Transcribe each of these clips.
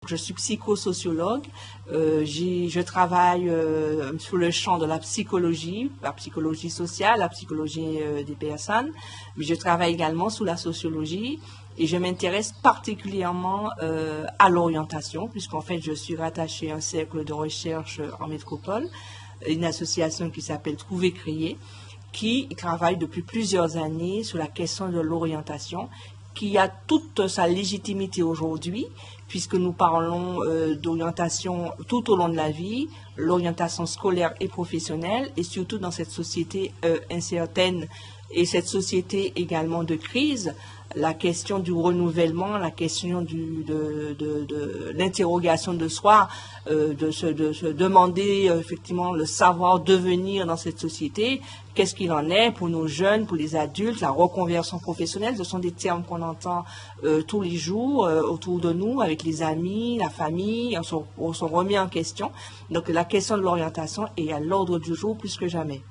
je suis psychosociologue. Je travaille sur le champ de la psychologie sociale, la psychologie des personnes, mais je travaille également sur la sociologie et je m'intéresse particulièrement à l'orientation, puisqu'en fait je suis rattachée à un cercle de recherche en métropole, une association qui s'appelle Trouver Créer, qui travaille depuis plusieurs années sur la question de l'orientation, qui a toute sa légitimité aujourd'hui, puisque nous parlons d'orientation tout au long de la vie, l'orientation scolaire et professionnelle, et surtout dans cette société incertaine et cette société également de crise, la question du renouvellement, la question de l'interrogation de soi, de se demander effectivement le savoir devenir dans cette société, qu'est-ce qu'il en est pour nos jeunes, pour les adultes, la reconversion professionnelle, ce sont des termes qu'on entend tous les jours autour de nous, avec les amis, la famille, on se remet en question. Donc la question de l'orientation est à l'ordre du jour plus que jamais.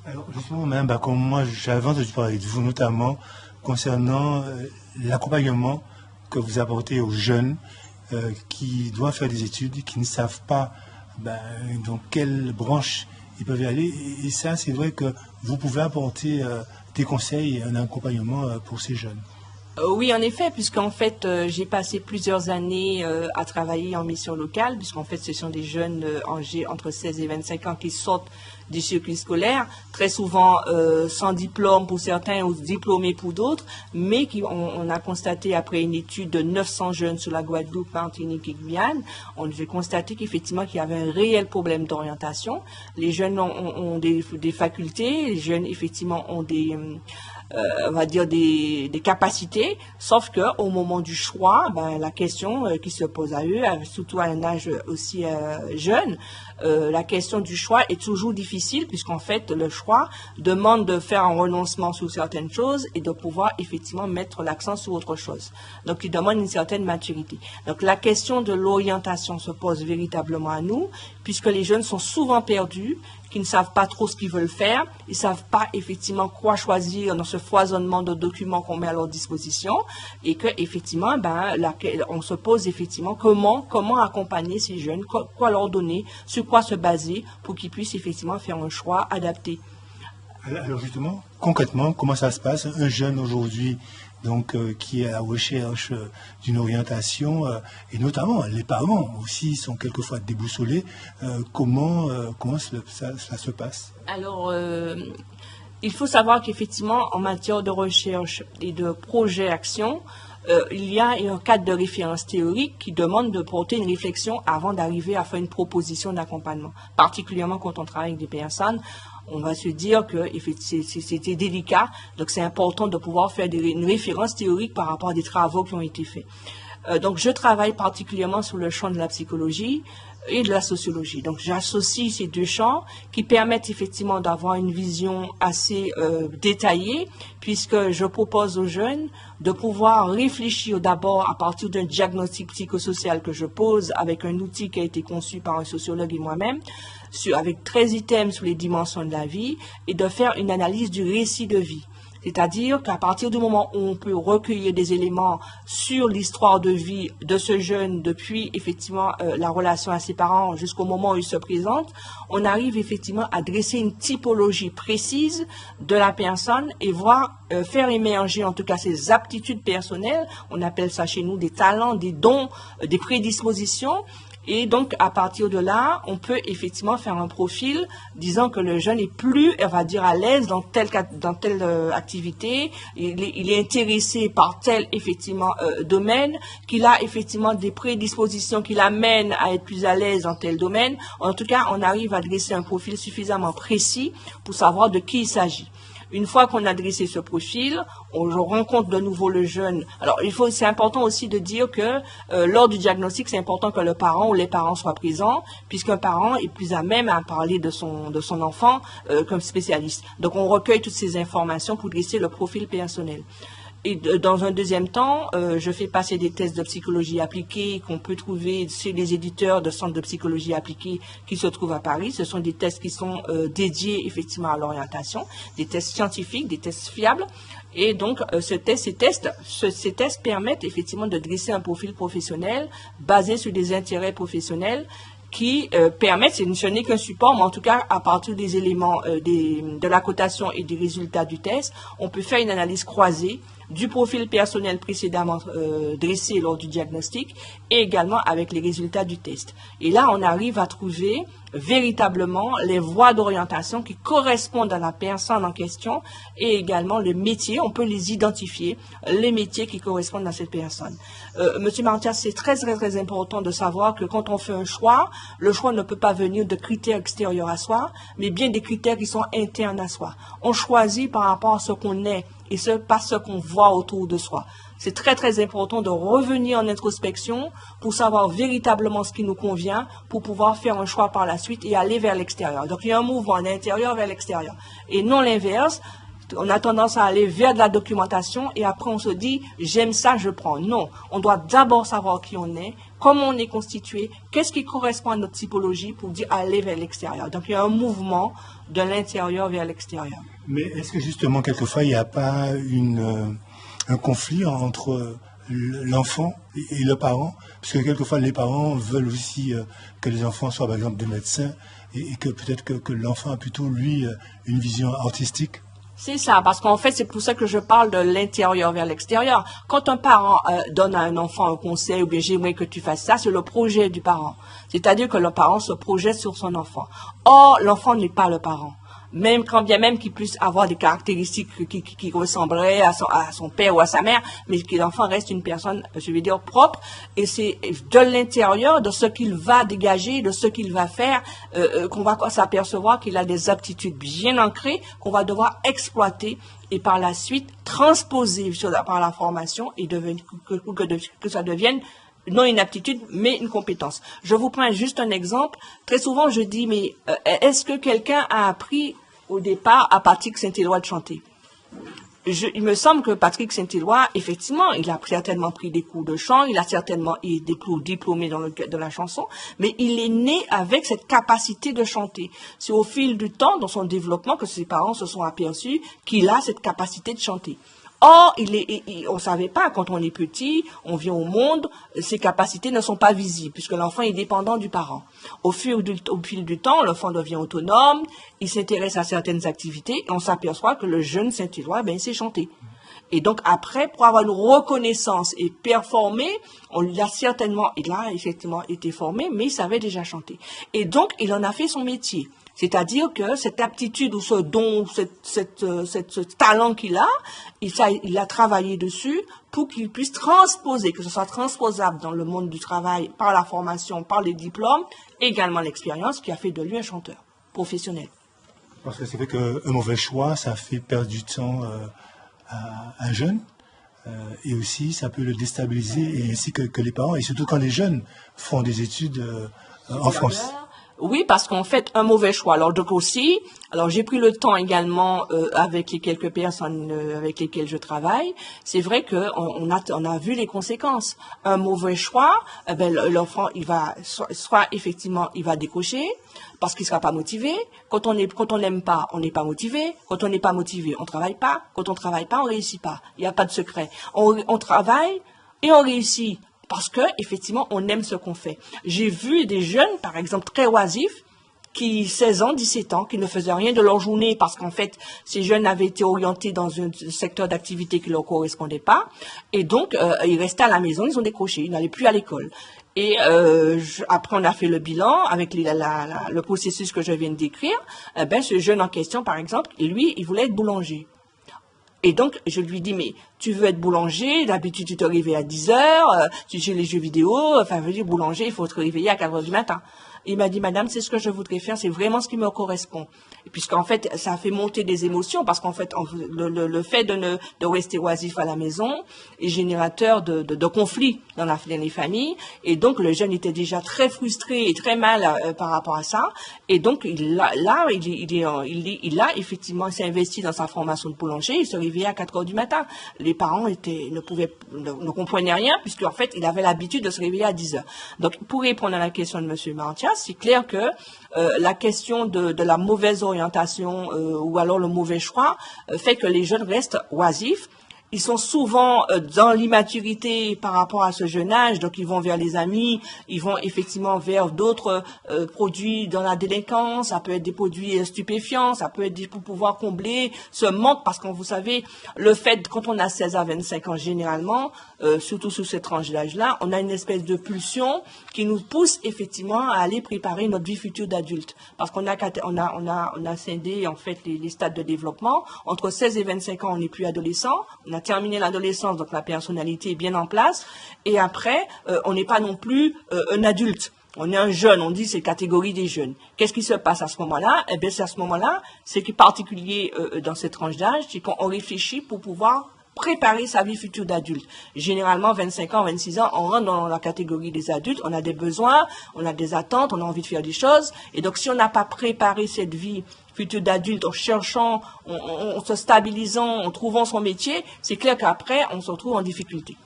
Alors justement, Mme, comme moi j'avais entendu parler de vous notamment concernant l'accompagnement que vous apportez aux jeunes qui doivent faire des études, qui ne savent pas dans quelle branche ils peuvent y aller. Et ça, c'est vrai que vous pouvez apporter des conseils et un accompagnement pour ces jeunes. Oui, en effet, puisqu'en fait, j'ai passé plusieurs années à travailler en mission locale, puisqu'en fait, ce sont des jeunes âgés entre 16 et 25 ans qui sortent du circuit scolaire, très souvent sans diplôme pour certains ou diplômés pour d'autres, mais on a constaté après une étude de 900 jeunes sur la Guadeloupe, Martinique et Guyane, on a constaté qu'effectivement qu'il y avait un réel problème d'orientation. Les jeunes ont des facultés, les jeunes effectivement ont on va dire des capacités, sauf que au moment du choix, la question qui se pose à eux, surtout à un âge aussi jeune, la question du choix est toujours difficile, puisqu'en fait le choix demande de faire un renoncement sur certaines choses et de pouvoir effectivement mettre l'accent sur autre chose. Donc il demande une certaine maturité. Donc la question de l'orientation se pose véritablement à nous, puisque les jeunes sont souvent perdus, qui ne savent pas trop ce qu'ils veulent faire, ils ne savent pas effectivement quoi choisir dans ce foisonnement de documents qu'on met à leur disposition, et que effectivement, on se pose effectivement comment accompagner ces jeunes, quoi leur donner, sur quoi se baser pour qu'ils puissent effectivement faire un choix adapté. Alors justement, concrètement, comment ça se passe? Un jeune aujourd'hui qui est à la recherche d'une orientation, et notamment les parents aussi sont quelquefois déboussolés. Comment ça se passe? Alors, il faut savoir qu'effectivement, en matière de recherche et de projet action, il y a un cadre de référence théorique qui demande de porter une réflexion avant d'arriver à faire une proposition d'accompagnement. Particulièrement quand on travaille avec des personnes, on va se dire que c'était délicat, donc c'est important de pouvoir faire une référence théorique par rapport à des travaux qui ont été faits. Donc je travaille particulièrement sur le champ de la psychologie et de la sociologie. Donc j'associe ces deux champs qui permettent effectivement d'avoir une vision assez détaillée, puisque je propose aux jeunes de pouvoir réfléchir d'abord à partir d'un diagnostic psychosocial que je pose avec un outil qui a été conçu par un sociologue et moi-même, avec 13 items sur les dimensions de la vie, et de faire une analyse du récit de vie. C'est-à-dire qu'à partir du moment où on peut recueillir des éléments sur l'histoire de vie de ce jeune, depuis effectivement la relation à ses parents jusqu'au moment où il se présente, on arrive effectivement à dresser une typologie précise de la personne et faire émerger en tout cas ses aptitudes personnelles. On appelle ça chez nous des talents, des dons, des prédispositions. Et donc, à partir de là, on peut effectivement faire un profil disant que le jeune est plus, on va dire, à l'aise dans telle activité, il est intéressé par tel, effectivement, domaine, qu'il a effectivement des prédispositions qui l'amènent à être plus à l'aise dans tel domaine. En tout cas, on arrive à dresser un profil suffisamment précis pour savoir de qui il s'agit. Une fois qu'on a dressé ce profil, on rencontre de nouveau le jeune. Alors, c'est important aussi de dire que lors du diagnostic, c'est important que le parent ou les parents soient présents, puisqu'un parent est plus à même à parler de son enfant comme spécialiste. Donc, on recueille toutes ces informations pour dresser le profil personnel. Et dans un deuxième temps, je fais passer des tests de psychologie appliquée qu'on peut trouver chez les éditeurs de centres de psychologie appliquée qui se trouvent à Paris. Ce sont des tests qui sont dédiés effectivement à l'orientation, des tests scientifiques, des tests fiables. Et donc, ces tests permettent effectivement de dresser un profil professionnel basé sur des intérêts professionnels qui permettent, ce n'est qu'un support, mais en tout cas, à partir des éléments de la cotation et des résultats du test, on peut faire une analyse croisée du profil personnel précédemment dressé lors du diagnostic et également avec les résultats du test. Et là, on arrive à trouver véritablement les voies d'orientation qui correspondent à la personne en question et également le métier, on peut les identifier, les métiers qui correspondent à cette personne. Monsieur Martial, c'est très, très, très important de savoir que quand on fait un choix, le choix ne peut pas venir de critères extérieurs à soi, mais bien des critères qui sont internes à soi. On choisit par rapport à ce qu'on est et pas ce qu'on voit autour de soi. C'est très, très important de revenir en introspection pour savoir véritablement ce qui nous convient, pour pouvoir faire un choix par la suite et aller vers l'extérieur. Donc, il y a un mouvement de l'intérieur vers l'extérieur. Et non l'inverse. On a tendance à aller vers de la documentation et après on se dit « j'aime ça, je prends ». Non, on doit d'abord savoir qui on est, comment on est constitué, qu'est-ce qui correspond à notre typologie pour dire aller vers l'extérieur. Donc, il y a un mouvement de l'intérieur vers l'extérieur. Mais est-ce que justement, quelquefois, il n'y a pas un conflit entre l'enfant et le parent? Parce que quelquefois, les parents veulent aussi que les enfants soient, par exemple, des médecins et que peut-être que l'enfant a plutôt, lui, une vision artistique. C'est ça, parce qu'en fait, c'est pour ça que je parle de l'intérieur vers l'extérieur. Quand un parent donne à un enfant un conseil, ou bien j'aimerais que tu fasses ça, c'est le projet du parent. C'est-à-dire que le parent se projette sur son enfant. Or, l'enfant n'est pas le parent. Même quand bien même qu'il puisse avoir des caractéristiques qui ressembleraient à son père ou à sa mère, mais que l'enfant reste une personne, je vais dire, propre, et c'est de l'intérieur, de ce qu'il va dégager, de ce qu'il va faire, qu'on va s'apercevoir qu'il a des aptitudes bien ancrées, qu'on va devoir exploiter et par la suite transposer par la formation et que ça devienne non une aptitude, mais une compétence. Je vous prends juste un exemple. Très souvent, je dis, mais est-ce que quelqu'un a appris au départ à Patrick Saint-Éloi de chanter? Il me semble que Patrick Saint-Éloi, effectivement, il a certainement pris des cours de chant, il a certainement été diplômé dans la chanson, mais il est né avec cette capacité de chanter. C'est au fil du temps, dans son développement, que ses parents se sont aperçus qu'il a cette capacité de chanter. Or, on ne savait pas, quand on est petit, on vient au monde, ses capacités ne sont pas visibles, puisque l'enfant est dépendant du parent. Au fil du temps, l'enfant devient autonome, il s'intéresse à certaines activités, et on s'aperçoit que le jeune Saint-Éloi, il sait chanter. Et donc après, pour avoir une reconnaissance et performer, il a effectivement été formé, mais il savait déjà chanter. Et donc, il en a fait son métier. C'est-à-dire que cette aptitude ou ce don, ce talent qu'il a, il a travaillé dessus pour qu'il puisse transposer, que ce soit transposable dans le monde du travail par la formation, par les diplômes, également l'expérience qui a fait de lui un chanteur professionnel. Parce que c'est vrai qu'un mauvais choix, ça fait perdre du temps à un jeune. Et aussi, ça peut le déstabiliser, et ainsi que les parents, et surtout quand les jeunes font des études en France. Oui, parce qu'en fait, un mauvais choix. Alors j'ai pris le temps également avec les quelques personnes avec lesquelles je travaille. C'est vrai que on a vu les conséquences. Un mauvais choix, l'enfant il va soit effectivement il va décrocher parce qu'il sera pas motivé. Quand on n'aime pas, on n'est pas motivé. Quand on n'est pas motivé, on travaille pas. Quand on travaille pas, on réussit pas. Il n'y a pas de secret. On travaille et on réussit. Parce que, effectivement, on aime ce qu'on fait. J'ai vu des jeunes, par exemple, très oisifs, qui, 16 ans, 17 ans, qui ne faisaient rien de leur journée parce qu'en fait, ces jeunes avaient été orientés dans un secteur d'activité qui leur correspondait pas. Et donc, ils restaient à la maison, ils ont décroché, ils n'allaient plus à l'école. Et après, on a fait le bilan avec le processus que je viens de décrire. Ce jeune en question, par exemple, lui, il voulait être boulanger. Et donc, je lui dis, mais tu veux être boulanger, d'habitude tu te réveilles à 10 heures, tu joues les jeux vidéo, boulanger, il faut te réveiller à 4 heures du matin. Il m'a dit, madame, c'est ce que je voudrais faire, c'est vraiment ce qui me correspond. Et puisqu'en fait, ça a fait monter des émotions, parce qu'en fait, le fait de rester oisif à la maison est générateur de conflits dans les familles. Et donc, le jeune était déjà très frustré et très mal par rapport à ça. Et donc, il a effectivement s'est investi dans sa formation de boulanger. Il se réveillait à 4 heures du matin. Les parents ne comprenaient rien, puisqu'en fait, il avait l'habitude de se réveiller à 10 heures. Donc, pour répondre à la question de monsieur Martias, c'est clair que la question de la mauvaise orientation ou alors le mauvais choix fait que les jeunes restent oisifs. Ils sont souvent dans l'immaturité par rapport à ce jeune âge, donc ils vont vers les amis, ils vont effectivement vers d'autres produits dans la délinquance, ça peut être des produits stupéfiants, ça peut être pour pouvoir combler ce manque, parce que vous savez, le fait, quand on a 16 à 25 ans généralement, surtout sous cette tranche d'âge-là, on a une espèce de pulsion qui nous pousse effectivement à aller préparer notre vie future d'adulte, parce qu'on a scindé en fait les stades de développement. Entre 16 et 25 ans, on n'est plus adolescent, on a terminé l'adolescence, donc la personnalité est bien en place. Et après, on n'est pas non plus un adulte. On est un jeune, on dit c'est catégorie des jeunes. Qu'est-ce qui se passe à ce moment-là? Eh bien, c'est à ce moment-là, c'est qui est particulier dans cette tranche d'âge, c'est qu'on réfléchit pour pouvoir préparer sa vie future d'adulte. Généralement, 25 ans, 26 ans, on rentre dans la catégorie des adultes, on a des besoins, on a des attentes, on a envie de faire des choses. Et donc, si on n'a pas préparé cette vie future d'adulte en cherchant, en se stabilisant, en trouvant son métier, c'est clair qu'après, on se retrouve en difficulté.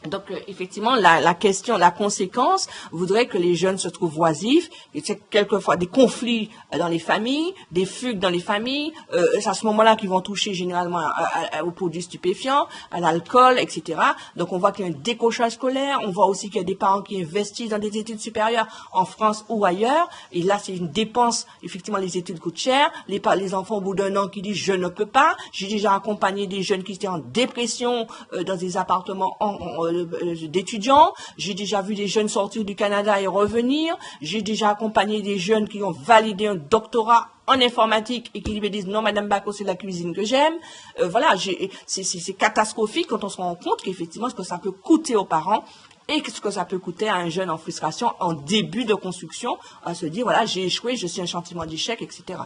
Donc, effectivement, la question, la conséquence voudrait que les jeunes se trouvent oisifs. Et c'est quelquefois des conflits dans les familles, des fugues dans les familles. C'est à ce moment-là qu'ils vont toucher généralement aux produits stupéfiants, à l'alcool, etc. Donc, on voit qu'il y a un décrochage scolaire. On voit aussi qu'il y a des parents qui investissent dans des études supérieures en France ou ailleurs. Et là, c'est une dépense. Effectivement, les études coûtent cher. Les enfants, au bout d'un an, qui disent « je ne peux pas ». J'ai déjà accompagné des jeunes qui étaient en dépression dans des appartements d'étudiants. J'ai déjà vu des jeunes sortir du Canada et revenir. J'ai déjà accompagné des jeunes qui ont validé un doctorat en informatique et qui me disent non, Madame Bacot, c'est la cuisine que j'aime. Voilà, c'est catastrophique quand on se rend compte qu'effectivement ce que ça peut coûter aux parents et ce que ça peut coûter à un jeune en frustration en début de construction, à se dire voilà, j'ai échoué, je suis un sentiment d'échec, etc.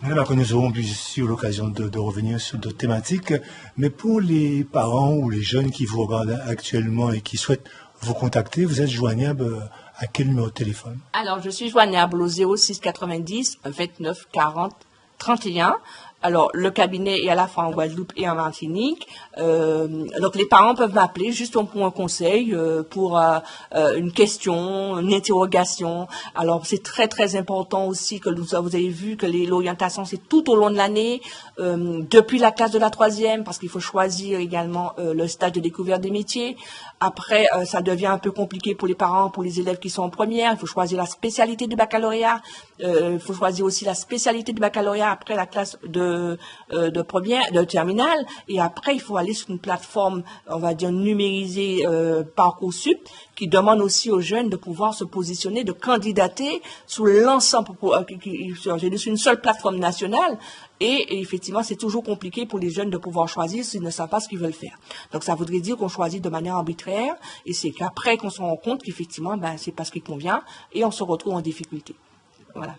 Nous aurons bien sûr l'occasion de revenir sur d'autres thématiques, mais pour les parents ou les jeunes qui vous regardent actuellement et qui souhaitent vous contacter, vous êtes joignable à quel numéro de téléphone? Alors, je suis joignable au 06 90 29 40 31. Alors, le cabinet est à la fois en Guadeloupe et en Martinique. Donc, les parents peuvent m'appeler juste pour un conseil, pour une question, une interrogation. Alors, c'est très, très important aussi que vous avez vu que l'orientation, c'est tout au long de l'année, depuis la classe de la 3e, parce qu'il faut choisir également le stage de découverte des métiers. Après, ça devient un peu compliqué pour les parents, pour les élèves qui sont en première. Il faut choisir la spécialité du baccalauréat. Il faut choisir aussi la spécialité du baccalauréat après la classe de première, de terminale. Et après, il faut aller sur une plateforme, on va dire, numérisée Parcoursup, qui demande aussi aux jeunes de pouvoir se positionner, de candidater sur l'ensemble, sur une seule plateforme nationale. Et effectivement, c'est toujours compliqué pour les jeunes de pouvoir choisir s'ils ne savent pas ce qu'ils veulent faire. Donc, ça voudrait dire qu'on choisit de manière arbitraire, et c'est qu'après qu'on se rend compte qu'effectivement, c'est pas ce qui convient, et on se retrouve en difficulté. Voilà.